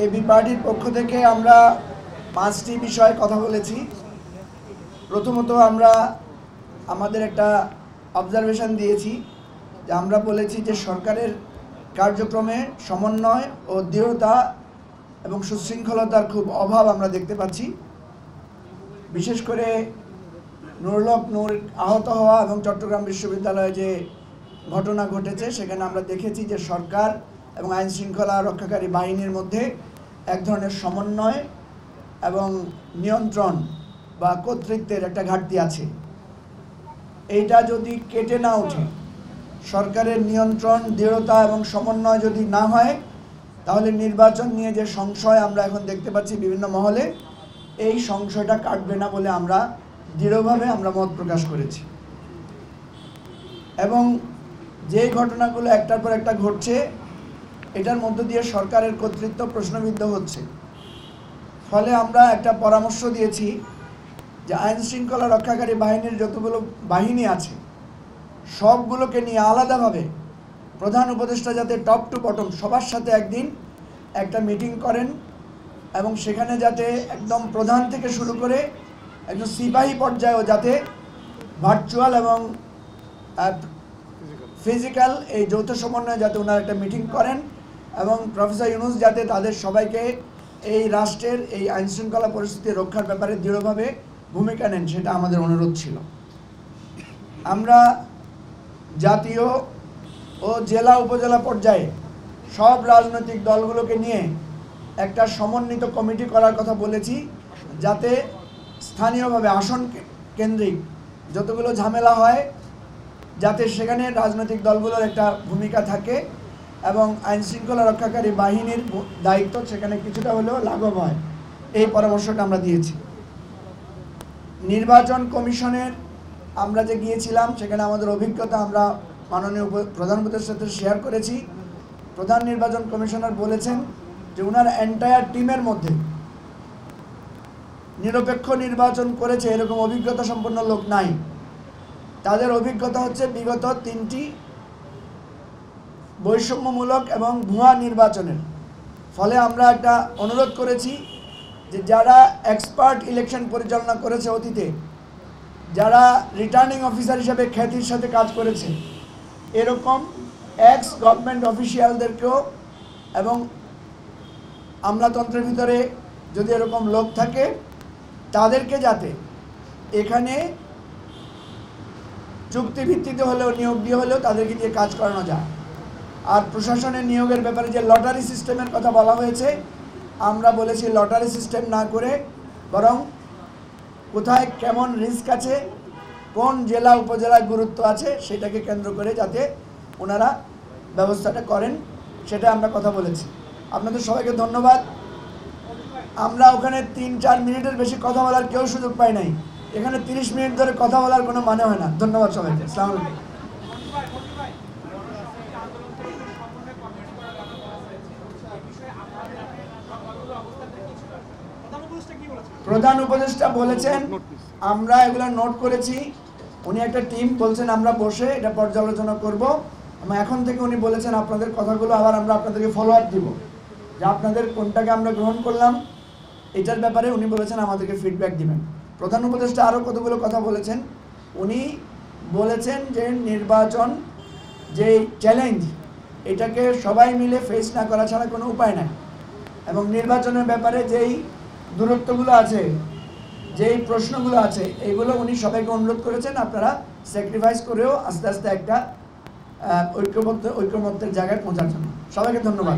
AB পার্টির পক্ষ থেকে আমরা 5টি বিষয়ে কথা বলেছি। প্রথমত আমরা আমাদের একটা অবজারভেশন দিয়েছি যে আমরা বলেছি যে সরকারের কার্যক্রমে সমন্বয় ও দৃঢ়তা এবং সুশৃঙ্খলতার খুব অভাব আমরা দেখতে পাচ্ছি। বিশেষ করে নুরুল হক নূর আহত হওয়া এবং চট্টগ্রাম বিশ্ববিদ্যালয়ে যে ঘটনা ঘটেছে সেখানে আমরা দেখেছি যে সরকার এবং আইন শৃঙ্খলা রক্ষাকারী বাহিনীর মধ্যে এক ধরনের সমন্বয় এবং নিয়ন্ত্রণ বা কর্তৃত্বের একটা ঘাটতি আছে। এইটা যদি কেটে না ওঠে, সরকারের নিয়ন্ত্রণ, দৃঢ়তা এবং সমন্বয় যদি না হয়, তাহলে নির্বাচন নিয়ে যে সংশয় আমরা এখন দেখতে পাচ্ছি বিভিন্ন মহলে, এই সংশয়টা কাটবে না বলে আমরা দৃঢ়ভাবে মত প্রকাশ করেছি। এবং যে ঘটনাগুলো একটার পর একটা ঘটছে, এটার মধ্য দিয়ে সরকারের কর্তৃত্ব প্রশ্নবিদ্ধ হচ্ছে। ফলে আমরা একটা পরামর্শ দিয়েছি যে আইন শৃঙ্খলা রক্ষাকারী বাহিনীর যতগুলো বাহিনী আছে সবগুলোকে নিয়ে আলাদাভাবে প্রধান উপদেষ্টা যাতে টপ টু বটম সবার সাথে একদিন একটা মিটিং করেন এবং সেখানে যাতে একদম প্রধান থেকে শুরু করে একদম সিপাহী পর্যায়েও যাতে ভার্চুয়াল এবং ফিজিক্যাল এই যৌথ সমন্বয়ে যাতে ওনারা একটা মিটিং করেন এবং প্রফেসর ইউনূস যাতে তাদের সবাইকে এই রাষ্ট্রের এই আইনশৃঙ্খলা পরিস্থিতি রক্ষার ব্যাপারে দৃঢ়ভাবে ভূমিকা নেন, সেটা আমাদের অনুরোধ ছিল। আমরা জাতীয় ও জেলা উপজেলা পর্যায়ে সব রাজনৈতিক দলগুলোকে নিয়ে একটা সমন্বিত কমিটি করার কথা বলেছি, যাতে স্থানীয়ভাবে আসন কেন্দ্রিক যতগুলো ঝামেলা হয় যাতে সেখানে রাজনৈতিক দলগুলোর একটা ভূমিকা থাকে এবং আইনশৃঙ্খলা রক্ষাকারী বাহিনীর দায়িত্ব সেখানে কিছুটা হলেও লাঘব হয়, এই পরামর্শটা আমরা দিয়েছি। নির্বাচন কমিশনের আমরা যে গিয়েছিলাম সেখানে আমাদের অভিজ্ঞতা আমরা মাননীয় প্রধান উপদেষ্টার সাথে শেয়ার করেছি। প্রধান নির্বাচন কমিশনার বলেছেন যে ওনার এন্টায়ার টিমের মধ্যে নিরপেক্ষ নির্বাচন করেছে এরকম অভিজ্ঞতা সম্পন্ন লোক নাই। তাদের অভিজ্ঞতা হচ্ছে বিগত 3টি বৈষম্যমূলক এবং ভুয়া নির্বাচনের। ফলে আমরা একটা অনুরোধ করেছি যে যারা এক্সপার্ট ইলেকশন পরিচালনা করেছে অতীতে, যারা রিটার্নিং অফিসার হিসেবে খ্যাতির সাথে কাজ করেছে, এরকম এক্স গভর্নমেন্ট অফিসিয়ালদেরকেও এবং আমলাতন্ত্রের ভিতরে যদি এরকম লোক থাকে তাদেরকে যাতে এখানে চুক্তিভিত্তিতে হলেও নিয়োগ দিয়ে হলেও তাদেরকে দিয়ে কাজ করানো যায়। আর প্রশাসনের নিয়োগের ব্যাপারে যে লটারি সিস্টেমের কথা বলা হয়েছে, আমরা বলেছি লটারি সিস্টেম না করে বরং কোথায় কেমন রিস্ক আছে, কোন জেলা উপজেলায় গুরুত্ব আছে সেটাকে কেন্দ্র করে যাতে ওনারা ব্যবস্থাটা করেন, সেটা আমরা কথা বলেছি। আপনাদের সবাইকে ধন্যবাদ। আমরা ওখানে 3-4 মিনিটের বেশি কথা বলার কেউ সুযোগ পাই নাই। এখানে 30 মিনিট ধরে কথা বলার কোনো মানে হয় না। ধন্যবাদ সবাইকে। আসসালামু আলাইকুম। প্রধান উপদেষ্টা বলেছেন, আমরা এগুলো নোট করেছি। উনি একটা টিম বলছেন আমরা বসে এটা পর্যালোচনা করব এবং এখন থেকে উনি বলেছেন আপনাদের কথাগুলো আবার আমরা আপনাদেরকে ফলো আপ দিব, যে আপনাদের কোনটাকে আমরা গ্রহণ করলাম এটার ব্যাপারে উনি বলেছেন আমাদেরকে ফিডব্যাক দিবেন। প্রধান উপদেষ্টা আরও কতগুলো কথা বলেছেন। উনি বলেছেন যে নির্বাচন যে চ্যালেঞ্জ, এটাকে সবাই মিলে ফেস না করা ছাড়া কোনো উপায় নাই এবং নির্বাচনের ব্যাপারে যেই দূরত্বগুলো আছে, যেই প্রশ্নগুলো আছে, এইগুলো উনি সবাইকে অনুরোধ করেছেন আপনারা স্যাক্রিফাইস করেও আস্তে আস্তে একটা ঐক্যমত্যের জায়গায় পৌঁছার জন্য। সবাইকে ধন্যবাদ।